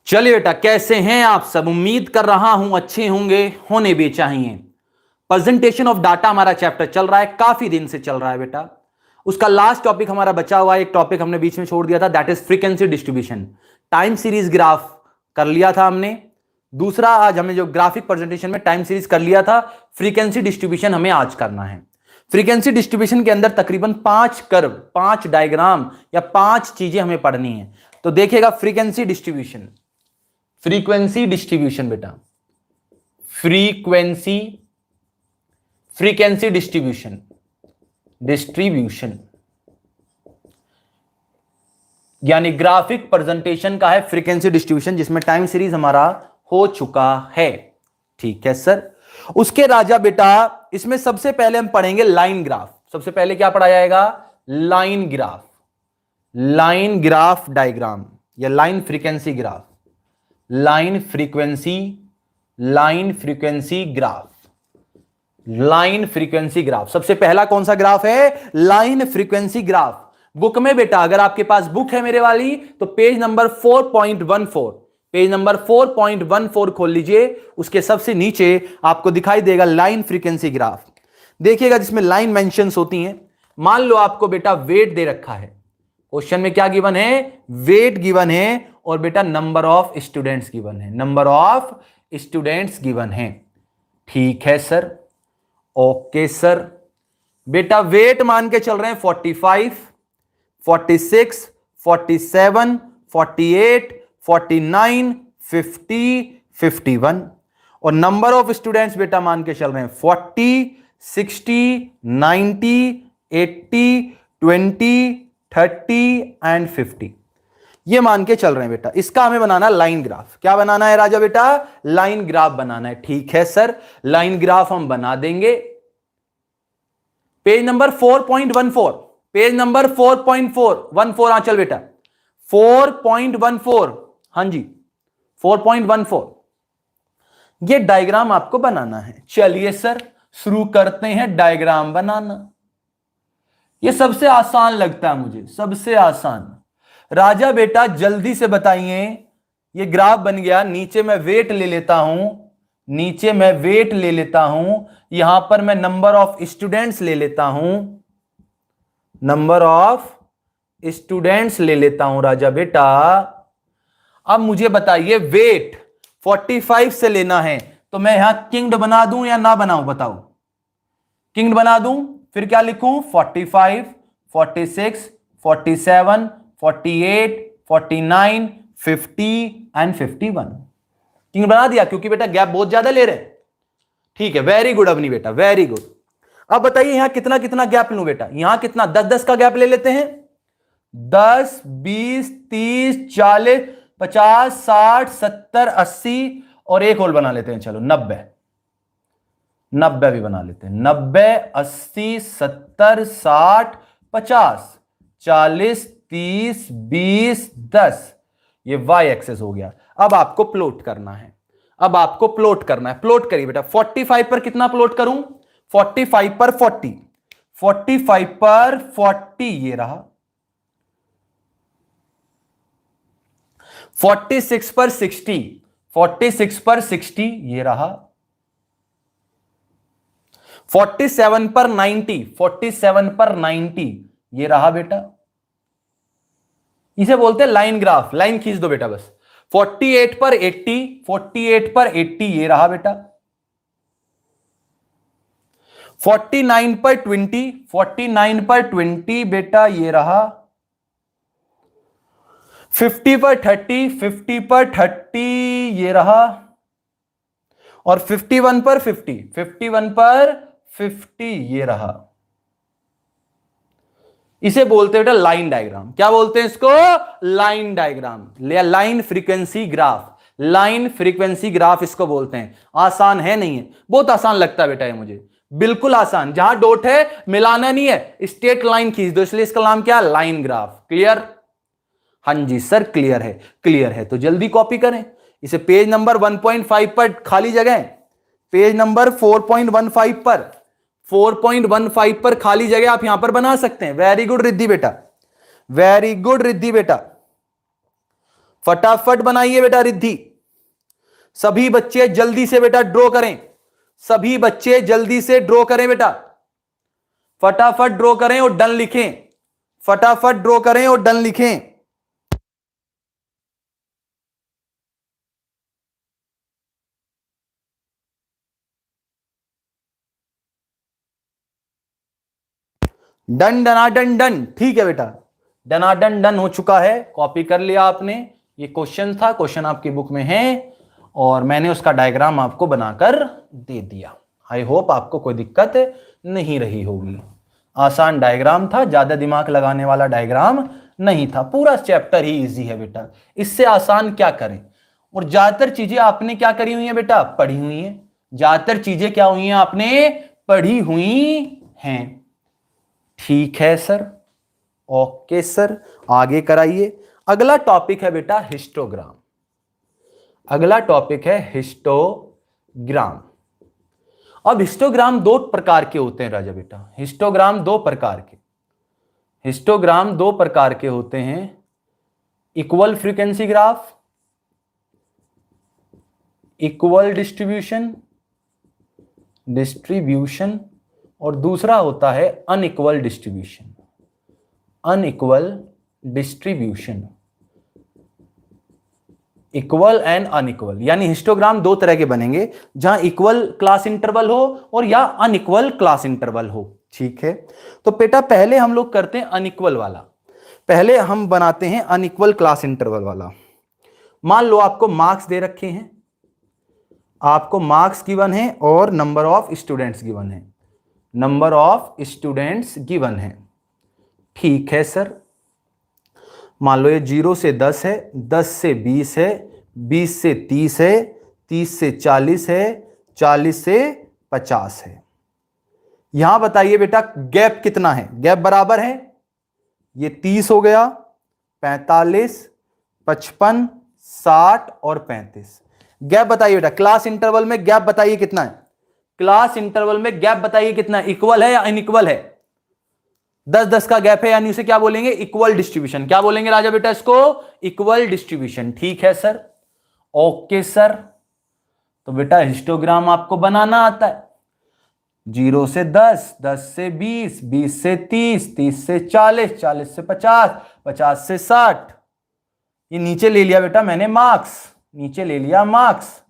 चलिए बेटा, कैसे हैं आप सब? उम्मीद कर रहा हूं अच्छे होंगे, होने भी चाहिए। प्रेजेंटेशन ऑफ डाटा हमारा चैप्टर चल रहा है, काफी दिन से चल रहा है बेटा। उसका लास्ट टॉपिक हमारा बचा हुआ है, एक टॉपिक हमने बीच में छोड़ दिया था, that is frequency distribution. Time series graph कर लिया था हमने। दूसरा, आज हमें जो ग्राफिक प्रेजेंटेशन में टाइम सीरीज कर लिया था, फ्रीक्वेंसी डिस्ट्रीब्यूशन हमें आज करना है। फ्रीक्वेंसी डिस्ट्रीब्यूशन के अंदर तकरीबन 5 कर्व, 5 डायग्राम या 5 चीजें हमें पढ़नी है। तो देखिएगा, फ्रीक्वेंसी डिस्ट्रीब्यूशन, फ्रीक्वेंसी डिस्ट्रीब्यूशन बेटा, फ्रीक्वेंसी डिस्ट्रीब्यूशन, यानी ग्राफिक प्रेजेंटेशन का है फ्रीक्वेंसी डिस्ट्रीब्यूशन, जिसमें टाइम सीरीज हमारा हो चुका है। ठीक है सर। उसके राजा बेटा, इसमें सबसे पहले हम पढ़ेंगे लाइन ग्राफ। सबसे पहले क्या पढ़ा जाएगा? Line graph, line graph diagram या line frequency graph, line frequency graph, line frequency graph. सबसे पहला कौन सा ग्राफ है? Line frequency graph. बुक में बेटा, अगर आपके पास बुक है मेरे वाली, तो पेज नंबर 4.14, पेज नंबर 4.14 खोल लीजिए। उसके सबसे नीचे आपको दिखाई देगा लाइन फ्रीक्वेंसी ग्राफ। देखिएगा, जिसमें लाइन मेंशंस होती हैं। मान लो आपको बेटा वेट दे रखा है, क्वेश्चन में क्या गिवन है? वेट गिवन है, और बेटा नंबर ऑफ स्टूडेंट्स गिवन है, नंबर ऑफ स्टूडेंट्स गिवन है। ठीक है सर, ओके सर। बेटा वेट मान के चल रहे हैं 45, 46, 47, 48, 49, 50, 51, और नंबर ऑफ स्टूडेंट्स बेटा मान के चल रहे हैं 40, 60, 90, 80, 20, 30 एंड 50। ये मान के चल रहे हैं बेटा। इसका हमें बनाना लाइन ग्राफ। क्या बनाना है राजा बेटा? लाइन ग्राफ बनाना है। ठीक है सर, लाइन ग्राफ हम बना देंगे। पेज नंबर 4.14, पेज नंबर 4.414, हाँ चल बेटा 4.14, हाँ जी 4.14। ये डायग्राम आपको बनाना है। चलिए सर, शुरू करते हैं डायग्राम बनाना। ये सबसे आसान लगता है मुझे, सबसे आसान। राजा बेटा जल्दी से बताइए, ये ग्राफ बन गया। नीचे मैं वेट ले लेता हूं, नीचे मैं वेट ले लेता हूं, यहां पर मैं नंबर ऑफ स्टूडेंट्स ले लेता हूं, नंबर ऑफ स्टूडेंट्स ले लेता हूं राजा बेटा। अब मुझे बताइए, वेट 45 से लेना है, तो मैं यहां किंग्ड बना दूं या ना बनाऊं? बताओ। किंग्ड बना दूं, फिर क्या लिखूं? 45, 46, 47, 48, 49, 50 एंड 51। किंग बना दिया, क्योंकि बेटा गैप बहुत ज्यादा ले रहे हैं। ठीक है, वेरी गुड अवनी बेटा, वेरी गुड। अब बताइए यहां कितना कितना गैप लूं बेटा? यहां कितना? 10-10 का गैप ले लेते हैं। 10, 20, 30, 40, 50, 60, 70, 80, और एक होल बना लेते हैं। चलो 90 भी बना लेते हैं। 90, 80, 70, 60, 50, 40, 30, 20, 10। ये वाई एक्सेस हो गया। अब आपको प्लॉट करना है, अब आपको प्लॉट करना है। प्लॉट करिए बेटा। 45 पर कितना प्लॉट करूं? 45 पर 40, 45 पर 40 ये रहा। 46 पर 60, 46 पर 60 ये रहा। 47 पर 90, 47 पर 90 ये रहा बेटा। इसे बोलते हैं लाइन ग्राफ। लाइन खींच दो बेटा बस। 48 पर 80, 48 पर 80 ये रहा बेटा। 49 पर 20, 49 पर 20 बेटा ये रहा। 50 पर 30, 50 पर 30 ये रहा। और 51 पर 50, 51 पर 50 ये रहा। इसे बोलते हैं बेटा लाइन डायग्राम। क्या बोलते हैं इसको? Line diagram, line frequency graph. Line frequency graph इसको बोलते हैं। आसान है नहीं है? बहुत आसान लगता है बेटा ये मुझे, बिल्कुल आसान। जहां डॉट है मिलाना नहीं है, स्ट्रेट लाइन खींच दो, इसलिए इसका नाम क्या? Line graph. क्लियर? हाँ जी सर, क्लियर है। क्लियर है तो जल्दी कॉपी करें इसे। पेज नंबर 1.5 पर खाली जगह, पेज नंबर 4.15 पर, 4.15 पर खाली जगह आप यहां पर बना सकते हैं। वेरी गुड रिद्धि बेटा, वेरी गुड रिद्धि बेटा। फटाफट बनाइए बेटा रिद्धि। सभी बच्चे जल्दी से बेटा ड्रॉ करें, सभी बच्चे जल्दी से ड्रॉ करें बेटा, फटाफट ड्रॉ करें और डन लिखें, फटाफट ड्रॉ करें और डन लिखें। डन डनाडन डन, ठीक है बेटा, डनाडन डन हो चुका है, कॉपी कर लिया आपने। ये क्वेश्चन था, क्वेश्चन आपकी बुक में है और मैंने उसका डायग्राम आपको बनाकर दे दिया। आई होप आपको कोई दिक्कत नहीं रही होगी। आसान डायग्राम था, ज्यादा दिमाग लगाने वाला डायग्राम नहीं था, पूरा चैप्टर ही इजी है बेटा, इससे आसान क्या करें। और ज्यादातर चीजें आपने क्या करी हुई है बेटा, पढ़ी हुई है, ज्यादातर चीजें क्या हुई हैं, आपने पढ़ी हुई हैं। ठीक है सर, ओके सर, आगे कराइए। अगला टॉपिक है बेटा हिस्टोग्राम, अगला टॉपिक है हिस्टोग्राम। अब हिस्टोग्राम दो प्रकार के होते हैं राजा बेटा, हिस्टोग्राम दो प्रकार के, हिस्टोग्राम दो प्रकार के होते हैं, equal frequency graph, equal distribution और दूसरा होता है unequal distribution, unequal distribution, equal and unequal. यानी हिस्टोग्राम दो तरह के बनेंगे, जहां इक्वल क्लास इंटरवल हो और या अनइक्वल क्लास इंटरवल हो। ठीक है, तो बेटा पहले हम लोग करते हैं अनइक्वल वाला, पहले हम बनाते हैं अनइक्वल क्लास इंटरवल वाला। मान लो आपको मार्क्स दे रखे हैं, आपको मार्क्स गिवन है और नंबर ऑफ स्टूडेंट्स गिवन है, नंबर ऑफ स्टूडेंट्स गिवन है। ठीक है सर, मान लो ये 0 से 10 है, 10 से 20 है, 20 से 30 है, 30 से 40 है, 40 से 50 है। यहां बताइए बेटा गैप कितना है, गैप बराबर है, ये 30 हो गया, 45, 55, 60 और 35। गैप बताइए बेटा, क्लास इंटरवल में गैप बताइए कितना है, क्लास इंटरवल में गैप बताइए कितना है, इक्वल है या अनइक्वल है? 10-10 का गैप है, यानी उसे क्या बोलेंगे, इक्वल डिस्ट्रीब्यूशन। क्या बोलेंगे राजा बेटा इसको, इक्वल डिस्ट्रीब्यूशन। ठीक है सर, ओके सर। तो बेटा हिस्टोग्राम आपको बनाना आता है, 0 से 10, 10 से 20, 20 से 30, 30 से 40, 40 से 50, 50 से 60। ये नीचे ले लिया बेटा मैंने मार्क्स, नीचे ले लिया मार्क्स,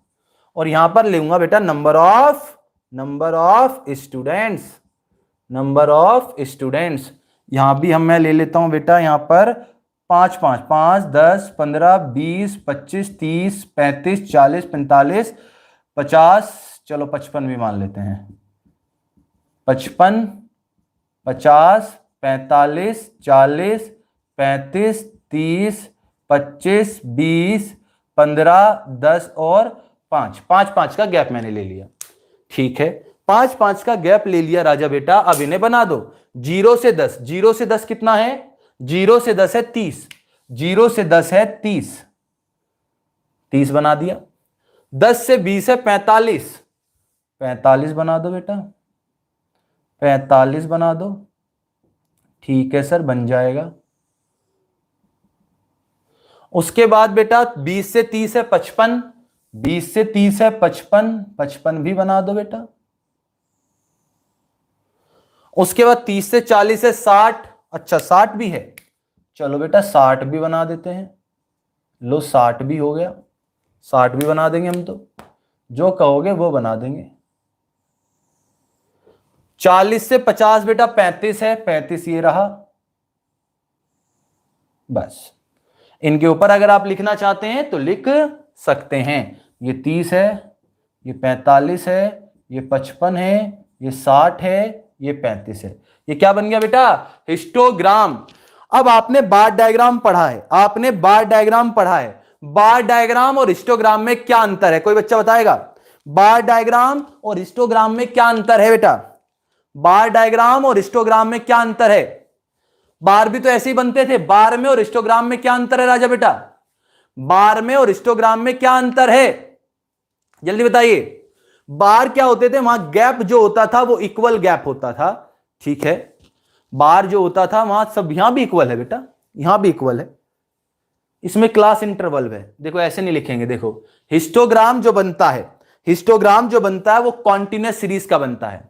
और यहां पर लूंगा बेटा number of students, number of students. यहां भी मैं ले लेता हूं बेटा, यहां पर 5 5 5 10 15 20 25 30 35 40 45 50, चलो 55 भी मान लेते हैं, 55 50 45 40 35 30 25 20 15 10 और 5, 5 का गैप मैंने ले लिया। ठीक है, 5 का गैप ले लिया राजा बेटा। अब इन्हें बना दो, 0 से 10, 0 से 10 कितना है, 0 से 10 है 30, 0 से 10 है 30, 30 बना दिया। 10 से 20 है 45, 45 बना दो बेटा, 45 बना दो। ठीक है सर, बन जाएगा। उसके बाद बेटा 20 से 30 है 55, 20 से 30 है 55, 55 भी बना दो बेटा। उसके बाद 30 से 40 है 60, अच्छा 60 भी है, चलो बेटा 60 भी बना देते हैं। लो 60 भी हो गया, 60 भी बना देंगे हम, तो जो कहोगे वो बना देंगे। 40 से 50 बेटा 35 है, 35 ये रहा। बस इनके ऊपर अगर आप लिखना चाहते हैं तो लिख सकते हैं। ये 30 है, ये 45 है, ये 55 है, ये 60 है, ये 35 है। ये क्या बन गया बेटा, हिस्टोग्राम। अब आपने बार डायग्राम पढ़ा है, आपने बार डायग्राम पढ़ा है, बार डायग्राम और हिस्टोग्राम में क्या अंतर है, कोई बच्चा बताएगा? बार डायग्राम और हिस्टोग्राम में क्या अंतर है बेटा, बार डायग्राम और हिस्टोग्राम में क्या अंतर है? बार भी तो ऐसे ही बनते थे, बार में और हिस्टोग्राम में क्या अंतर है राजा बेटा, बार में और हिस्टोग्राम में क्या अंतर है, जल्दी बताइए। बार क्या होते थे, वहां गैप जो होता था वो इक्वल गैप होता था। ठीक है, बार जो होता था वहां सब, यहां भी इक्वल है बेटा, यहां भी इक्वल है, इसमें क्लास इंटरवल है, देखो ऐसे नहीं लिखेंगे, देखो हिस्टोग्राम जो बनता है, हिस्टोग्राम जो बनता है वो कॉन्टिन्यूस सीरीज का बनता है।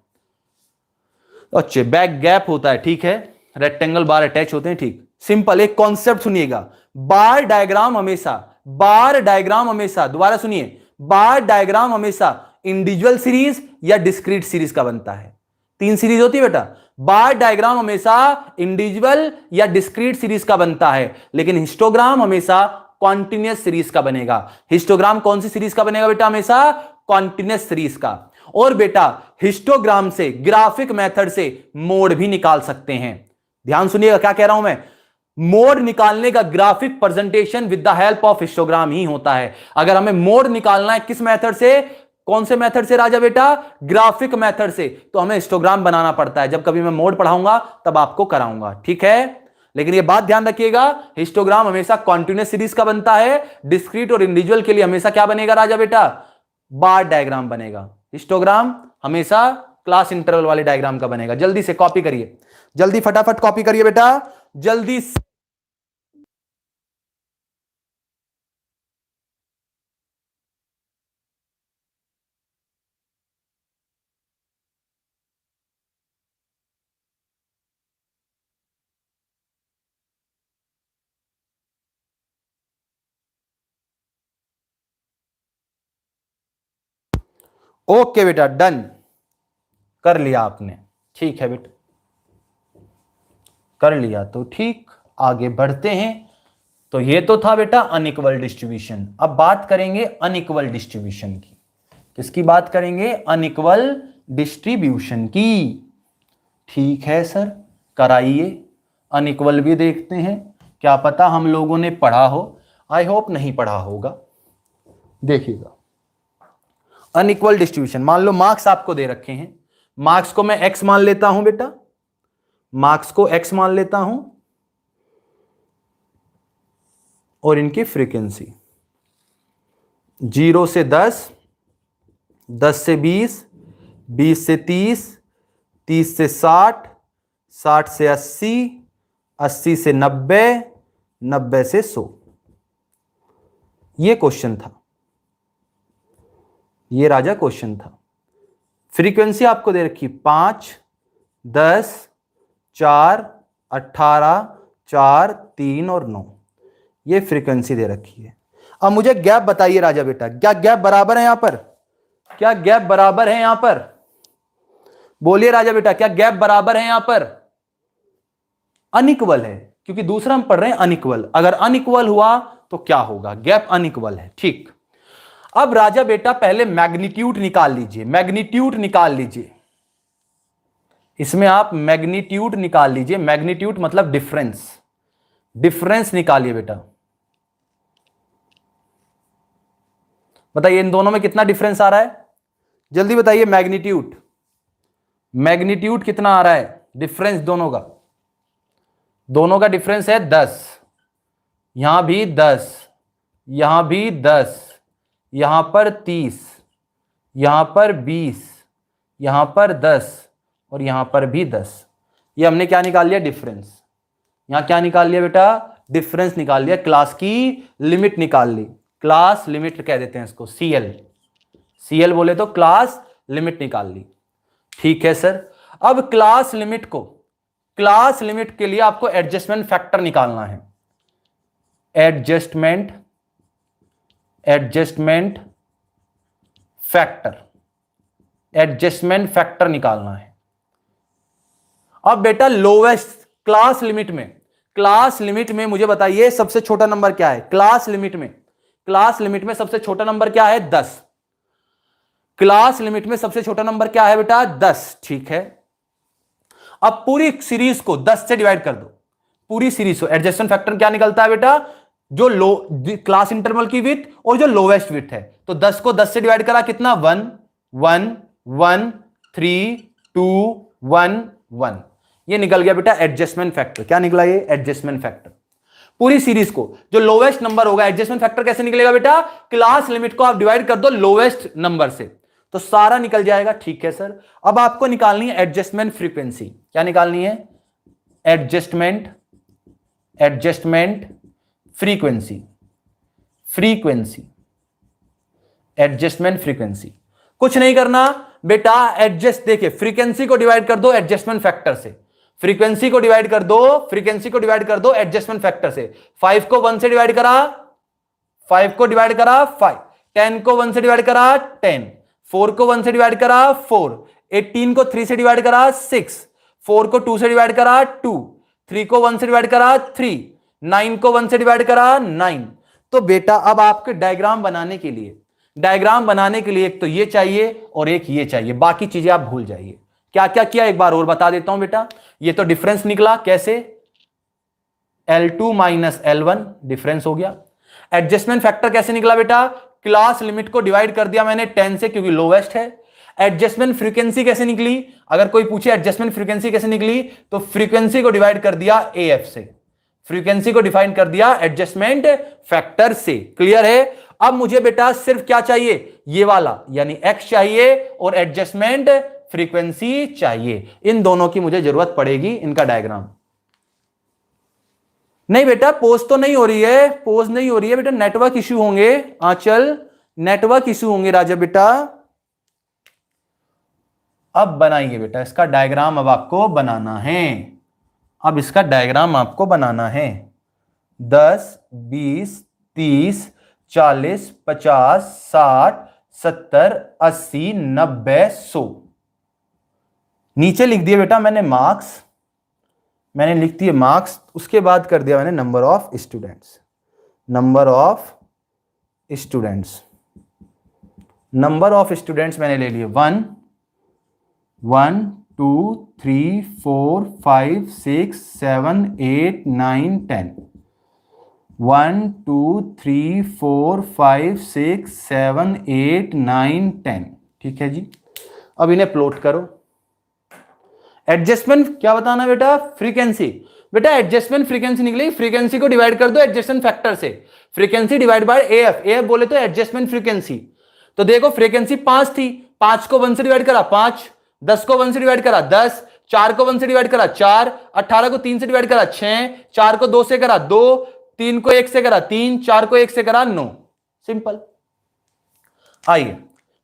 अच्छा, बैक गैप होता है, ठीक है, रेक्टेंगल बार अटैच होते हैं, ठीक। सिंपल एक कॉन्सेप्ट सुनिएगा, बार डायग्राम हमेशा, बार डायग्राम हमेशा, दोबारा सुनिए, बार डायग्राम हमेशा इंडिविजुअल सीरीज या डिस्क्रीट सीरीज का बनता है। 3 सीरीज होती है बेटा, बार डायग्राम हमेशा इंडिविजुअल या डिस्क्रीट सीरीज का बनता है, लेकिन हिस्टोग्राम हमेशा कॉन्टिन्यूस सीरीज का बनेगा। हिस्टोग्राम कौन सी सीरीज का बनेगा बेटा? हमेशा कॉन्टिन्यूस सीरीज का। और बेटा हिस्टोग्राम से, ग्राफिक मेथड से मोड भी निकाल सकते हैं। ध्यान सुनिएगा क्या कह रहा हूं मैं, मोड निकालने का graphic presentation with the help of histogram ही होता है। अगर हमें मोड निकालना है किस मेथड से, कौन से मेथड से राजा बेटा? ग्राफिक मेथड से, तो हमें हिस्टोग्राम बनाना पड़ता है। जब कभी मैं मोड पढ़ाऊंगा तब आपको कराऊंगा, ठीक है। लेकिन यह बात ध्यान रखिएगा, हिस्टोग्राम हमेशा कॉन्टिन्यूस सीरीज का बनता है, डिस्क्रीट और इंडिविजुअल के लिए हमेशा क्या बनेगा राजा बेटा? बार डायग्राम बनेगा। हिस्टोग्राम हमेशा क्लास इंटरवल वाले डायग्राम का बनेगा। जल्दी से कॉपी करिए, जल्दी फटाफट कॉपी करिए बेटा, जल्दी से। ओके बेटा, डन कर लिया आपने, ठीक है बेटा, कर लिया तो ठीक। आगे बढ़ते हैं। तो ये तो था बेटा अनइक्वल डिस्ट्रीब्यूशन। अब बात करेंगे अनइक्वल डिस्ट्रीब्यूशन की। किसकी बात करेंगे? अनइक्वल डिस्ट्रीब्यूशन की। ठीक है सर, कराइए। अनइक्वल भी देखते हैं, क्या पता हम लोगों ने पढ़ा हो, आई होप नहीं पढ़ा होगा। देखिएगा अनइक्वल डिस्ट्रीब्यूशन, मान लो मार्क्स आपको दे रखे हैं, मार्क्स को मैं एक्स मान लेता हूं बेटा, मार्क्स को एक्स मान लेता हूं, और इनकी फ्रीक्वेंसी 0 से 10, 10 से 20, 20 से 30, 30 से 60, 60 से 80, 80 से 90, 90 से 100। ये क्वेश्चन था, ये राजा क्वेश्चन था। फ्रीक्वेंसी आपको दे रखी 5, 10, 4, 18, 4, 3 और 9, ये फ्रीक्वेंसी दे रखी है। अब मुझे गैप बताइए राजा बेटा, क्या गैप बराबर है यहां पर? क्या गैप बराबर है यहां पर? बोलिए राजा बेटा, क्या गैप बराबर है यहां पर? अनइक्वल है, क्योंकि दूसरा हम पढ़ रहे हैं अनइक्वल। अगर अनइक्वल हुआ तो क्या होगा? गैप अनइक्वल है, ठीक। अब राजा बेटा पहले मैग्नीट्यूड निकाल लीजिए, मैग्नीट्यूड निकाल लीजिए। इसमें आप मैग्नीट्यूड निकाल लीजिए, मैग्नीट्यूड मतलब डिफरेंस, डिफरेंस निकालिए बेटा। बताइए इन दोनों में कितना डिफरेंस आ रहा है? जल्दी बताइए मैग्नीट्यूड, मैग्नीट्यूड कितना आ रहा है? डिफरेंस दोनों का, दोनों का डिफरेंस है 10, यहां भी 10, यहां भी 10, यहां पर 30, यहां पर 20, यहां पर 10 और यहां पर भी 10। ये हमने क्या निकाल लिया? डिफरेंस। यहां क्या निकाल लिया बेटा? डिफरेंस निकाल लिया, क्लास की लिमिट निकाल ली। क्लास लिमिट कह देते हैं इसको, सीएल, सीएल बोले तो क्लास लिमिट निकाल ली। ठीक है सर। अब क्लास लिमिट को, क्लास लिमिट के लिए आपको एडजस्टमेंट फैक्टर निकालना है। Adjustment, adjustment factor, adjustment factor निकालना है। अब बेटा लोवेस्ट क्लास लिमिट में, क्लास लिमिट में मुझे बताइए सबसे छोटा नंबर क्या है? क्लास लिमिट में, क्लास लिमिट में सबसे छोटा नंबर क्या है? 10। क्लास लिमिट में सबसे छोटा नंबर क्या है बेटा? 10। ठीक है, अब पूरी सीरीज को 10 से डिवाइड कर दो, पूरी सीरीज को। एडजस्टमेंट फैक्टर क्या निकलता है बेटा? जो लो क्लास इंटरवल की विड्थ और जो लोवेस्ट विड्थ है। तो 10 को 10 से डिवाइड करा कितना? 1 1 1 3 2 1 1। ये निकल गया बेटा एडजस्टमेंट फैक्टर। क्या निकला ये? Adjustment factor. पूरी सीरीज को जो लोवेस्ट नंबर होगा, एडजस्टमेंट फैक्टर कैसे निकलेगा बेटा? क्लास लिमिट को आप डिवाइड कर दो लोवेस्ट नंबर से, तो सारा निकल जाएगा। ठीक है सर। अब आपको निकालनी है एडजस्टमेंट फ्रीक्वेंसी। क्या निकालनी है? Adjustment, adjustment frequency, frequency, adjustment frequency. कुछ नहीं करना बेटा, एडजस्ट, देखिए फ्रीक्वेंसी को डिवाइड कर दो एडजस्टमेंट फैक्टर से, फ्रीक्वेंसी को डिवाइड कर दो, फ्रीक्वेंसी को डिवाइड कर दो एडजस्टमेंट फैक्टर से। 5 को 1 से डिवाइड करा, 5 को डिवाइड करा 5, 10 को 1 से डिवाइड करा 10, 4 को 1 से डिवाइड करा 4, 18 को 3 से डिवाइड करा 6, 4 को 2 से डिवाइड करा 2, 3 को 1 से डिवाइड करा 3, 9 को 1 से डिवाइड करा 9। तो बेटा अब आपके डायग्राम बनाने के लिए, डायग्राम बनाने के लिए एक तो ये चाहिए और एक ये चाहिए, बाकी चीजें आप भूल जाइए। क्या क्या किया एक बार और बता देता हूं बेटा। ये तो डिफरेंस निकला, कैसे, L2 माइनस L1 डिफरेंस हो गया। एडजस्टमेंट फैक्टर कैसे निकला बेटा, क्लास लिमिट को डिवाइड कर दिया मैंने 10 से क्योंकि लोवेस्ट है। एडजस्टमेंट फ्रीक्वेंसी कैसे निकली, अगर कोई पूछे एडजस्टमेंट फ्रीक्वेंसी कैसे निकली, तो फ्रीक्वेंसी को डिवाइड कर दिया AF से, फ्रीक्वेंसी को डिफाइन कर दिया एडजस्टमेंट फैक्टर से। क्लियर है। अब मुझे बेटा सिर्फ क्या चाहिए, ये वाला यानी X चाहिए और एडजस्टमेंट फ्रीक्वेंसी चाहिए। इन दोनों की मुझे जरूरत पड़ेगी, इनका डायग्राम। नहीं बेटा पोज तो नहीं हो रही है, पोज नहीं हो रही है बेटा, नेटवर्क इश्यू होंगे आंचल, नेटवर्क इश्यू होंगे राजा बेटा। अब बनाइए बेटा इसका डायग्राम, अब आपको बनाना है, अब इसका डायग्राम आपको बनाना है। 10, 20, 30, 40, 50, 60, 70, 80, 90, 100। नीचे लिख दिया बेटा मैंने मार्क्स, मैंने लिख दिए मार्क्स, उसके बाद कर दिया मैंने number of students, number of students, number of students मैंने ले लिए 1, 1, 2, 3, 4, 5, 6, 7, 8, 9, 10, 1, 2, 3, 4, 5, 6, 7, 8, 9, 10। ठीक है जी। अब इन्हें प्लॉट करो। एडजस्टमेंट क्या बताना बेटा, फ्रीक्वेंसी। बेटा एडजस्टमेंट फ्रीक्वेंसी निकली, फ्रीक्वेंसी को डिवाइड कर दो एडजस्टमेंट फैक्टर से, frequency divide by AF, AF बोले तो एडजस्टमेंट फ्रीक्वेंसी। तो देखो फ्रीक्वेंसी 5 थी, 5 को 1 से डिवाइड करा 5, 10 को 1 से डिवाइड करा 10, 4 को 1 से डिवाइड करा 4, 18 को 3 से डिवाइड करा 6, 4 को 2 से करा 2, 3 को 1 से करा 3, 4 को 1 से करा 9। सिंपल। आइए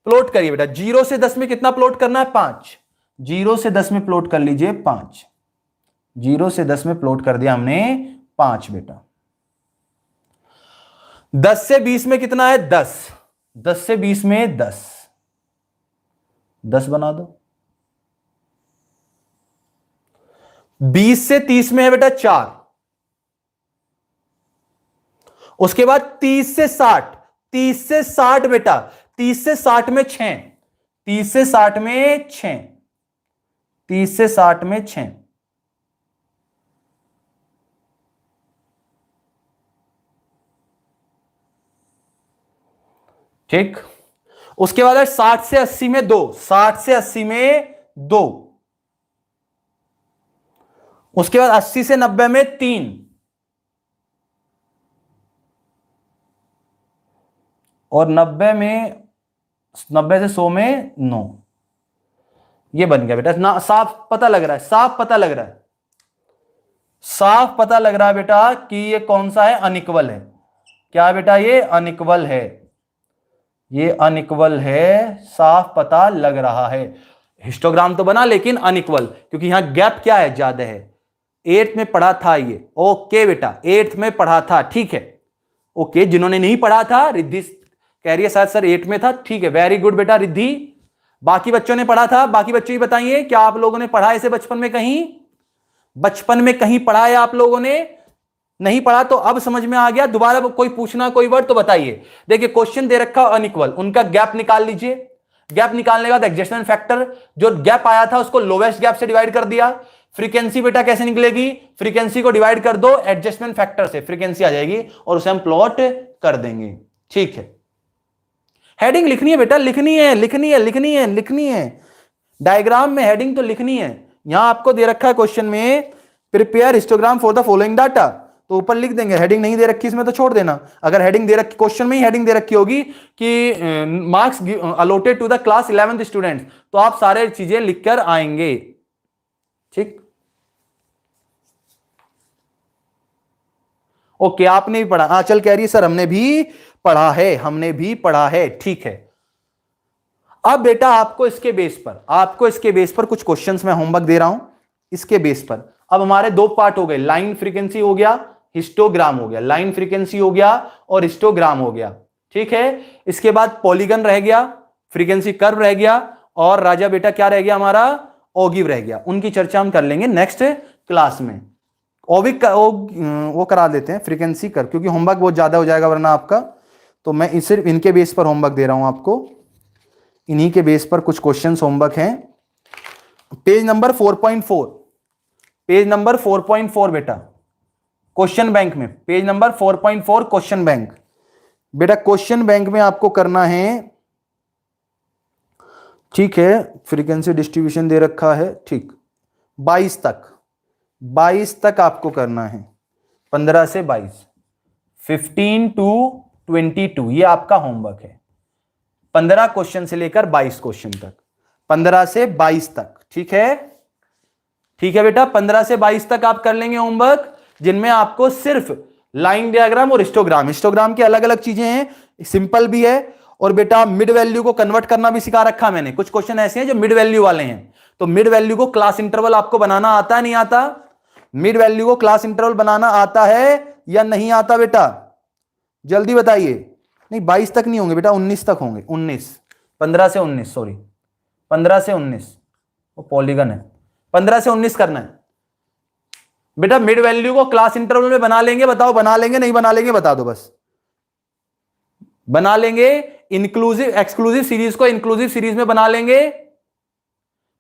प्लॉट करिए बेटा, 0 से 10 में कितना प्लॉट करना है, 5। 0 से 10 में प्लॉट कर लीजिए 5, 0 से 10 में प्लॉट कर दिया हमने 5 बेटा। 10 से 20 में कितना है, 10, 10 से 20 में 10, 10 बना दो। 20 से 30 में है बेटा 4, उसके बाद 30 से 60, 30 से 60 बेटा, 30 से 60 में 6, 30 से 60 में 6, 30 से 60 में 6, ठीक। उसके बाद है 60 से 80 में 2, 60 से 80 में 2, उसके बाद 80 से 90 में 3, और 90 से 100 में 9। ये बन गया बेटा ना, साफ पता लग रहा है, साफ पता लग रहा है, साफ पता लग रहा है बेटा कि ये कौन सा है, अनइक्वल है। क्या बेटा, ये अनइक्वल है, ये अनइक्वल है, साफ पता लग रहा है। हिस्टोग्राम तो बना लेकिन अनइक्वल, क्योंकि यहां गैप क्या है, ज्यादा है। 8th में पढ़ा था ये, ओके बेटा 8th में पढ़ा था, ठीक है। ओके, जिन्होंने नहीं पढ़ा था, रिद्धि कह रही है शायद सर 8 में था, ठीक है, वेरी गुड बेटा रिद्धि। बाकी बच्चों ने पढ़ा था, बाकी बच्चे ही बताइए क्या आप लोगों ने पढ़ा इसे बचपन में, कहीं बचपन में कहीं पढ़ा है आप लोगों ने, नहीं पढ़ा तो अब समझ में आ गया। दोबारा कोई पूछना कोई वर्ड तो बताइए। देखिए क्वेश्चन दे रखा अनइक्वल, उनका गैप निकाल लीजिए। गैप निकालने के बाद एडजस्टमेंट फैक्टर, जो गैप आया था उसको लोवेस्ट गैप से डिवाइड कर दिया। फ्रीक्वेंसी बेटा कैसे निकलेगी, फ्रीक्वेंसी को डिवाइड कर दो एडजस्टमेंट फैक्टर से, फ्रीक्वेंसी आ जाएगी और उसे हम प्लॉट कर देंगे। ठीक है, हेडिंग लिखनी है बेटा, लिखनी है, लिखनी है, लिखनी है, लिखनी है। डायग्राम में हेडिंग तो लिखनी है। यहां आपको दे रखा है क्वेश्चन में, prepare histogram for the following data, तो ऊपर लिख देंगे। हेडिंग नहीं दे रखी इसमें तो छोड़ देना। अगर हेडिंग दे रखी, क्वेश्चन में ही हेडिंग दे रखी होगी कि marks allotted to the class 11th student, तो आप सारे चीजें लिखकर आएंगे। ठीक, ओके, आपने भी पढ़ा, आंचल कह रही है सर हमने भी पढ़ा है, हमने भी पढ़ा है, ठीक है। अब बेटा आपको इसके बेस पर कुछ क्वेश्चंस मैं होमवर्क दे रहा हूं, इसके बेस पर। अब हमारे दो पार्ट हो गए, लाइन फ्रीक्वेंसी हो गया, हिस्टोग्राम हो गया, लाइन फ्रीक्वेंसी हो गया और हिस्टोग्राम हो गया, ठीक है। इसके बाद पॉलीगन रह गया, फ्रीक्वेंसी कर्व रह गया, और राजा बेटा क्या रह गया हमारा, ओगिव रह गया। उनकी चर्चा हम कर लेंगे नेक्स्ट क्लास में। ओविक वो करा देते हैं फ्रीक्वेंसी कर्व, क्योंकि होमवर्क बहुत ज्यादा हो जाएगा वरना आपका, तो मैं सिर्फ इनके बेस पर होमवर्क दे रहा हूं आपको। इन्हीं के बेस पर कुछ क्वेश्चंस होमवर्क हैं। पेज नंबर 4.4, पेज नंबर 4.4 बेटा, क्वेश्चन बैंक में, पेज नंबर 4.4 क्वेश्चन बैंक। बेटा क्वेश्चन बैंक में आपको करना है, ठीक है, फ्रीक्वेंसी डिस्ट्रीब्यूशन दे रखा है, ठीक, 22 तक आपको करना है, 15 से 22, 15 to 22, ये आपका होमवर्क है। 15 क्वेश्चन से लेकर 22 क्वेश्चन तक, 15 से 22 तक, ठीक है, ठीक है बेटा। 15 से 22 तक आप कर लेंगे होमवर्क, जिनमें आपको सिर्फ लाइन डायग्राम और हिस्टोग्राम की अलग अलग चीजें हैं, सिंपल भी है। और बेटा मिड वैल्यू को कन्वर्ट करना भी सिखा रखा मैंने। कुछ क्वेश्चन ऐसे हैं जो मिड वैल्यू वाले हैं, तो मिड वैल्यू को क्लास इंटरवल आपको बनाना आता है नहीं आता? मिड वैल्यू को क्लास इंटरवल बनाना आता है या नहीं आता बेटा, जल्दी बताइए। नहीं 22 तक नहीं होंगे बेटा, 19 तक होंगे, 19, 15 से 19, सॉरी 15 से 19, वो पॉलीगन है, 15 से 19 करना है बेटा। मिड वैल्यू को क्लास इंटरवल में बना लेंगे, बताओ बना लेंगे नहीं बना लेंगे, बता दो बस। बना लेंगे, इंक्लूसिव एक्सक्लूसिव सीरीज को इंक्लूसिव सीरीज में बना लेंगे।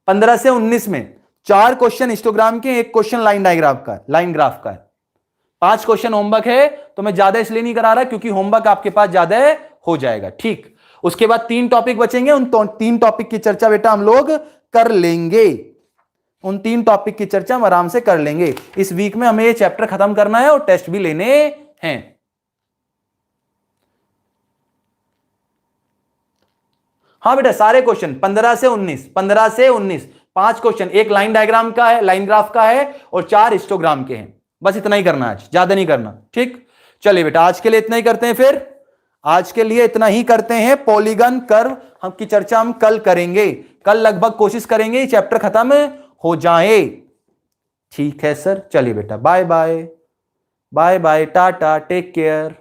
15 से 19 में 4 क्वेश्चन हिस्टोग्राम के, 1 क्वेश्चन लाइन डायग्राम का, लाइन ग्राफ का है। 5 क्वेश्चन होमवर्क है, तो मैं ज्यादा इसलिए नहीं करा रहा क्योंकि होमवर्क आपके पास ज्यादा हो जाएगा, ठीक। उसके बाद 3 टॉपिक बचेंगे, उन 3 टॉपिक की चर्चा बेटा हम लोग कर लेंगे, उन 3 टॉपिक की चर्चा हम आराम से कर लेंगे। इस वीक में हमें ये चैप्टर खत्म करना है और टेस्ट भी लेने हैं। हाँ बेटा सारे क्वेश्चन 15 से 19, 15 से 19, 5 क्वेश्चन, 1 लाइन डायग्राम का है, लाइन ग्राफ का है, और 4 हिस्टोग्राम के हैं। बस इतना ही करना आज, ज्यादा नहीं करना, ठीक। चलिए बेटा आज के लिए इतना ही करते हैं, फिर आज के लिए इतना ही करते हैं। पॉलीगन कर्व हम की चर्चा हम कल करेंगे, कल लगभग कोशिश करेंगे चैप्टर खत्म हो जाए, ठीक है सर। चलिए बेटा bye bye, bye bye, tata, take care.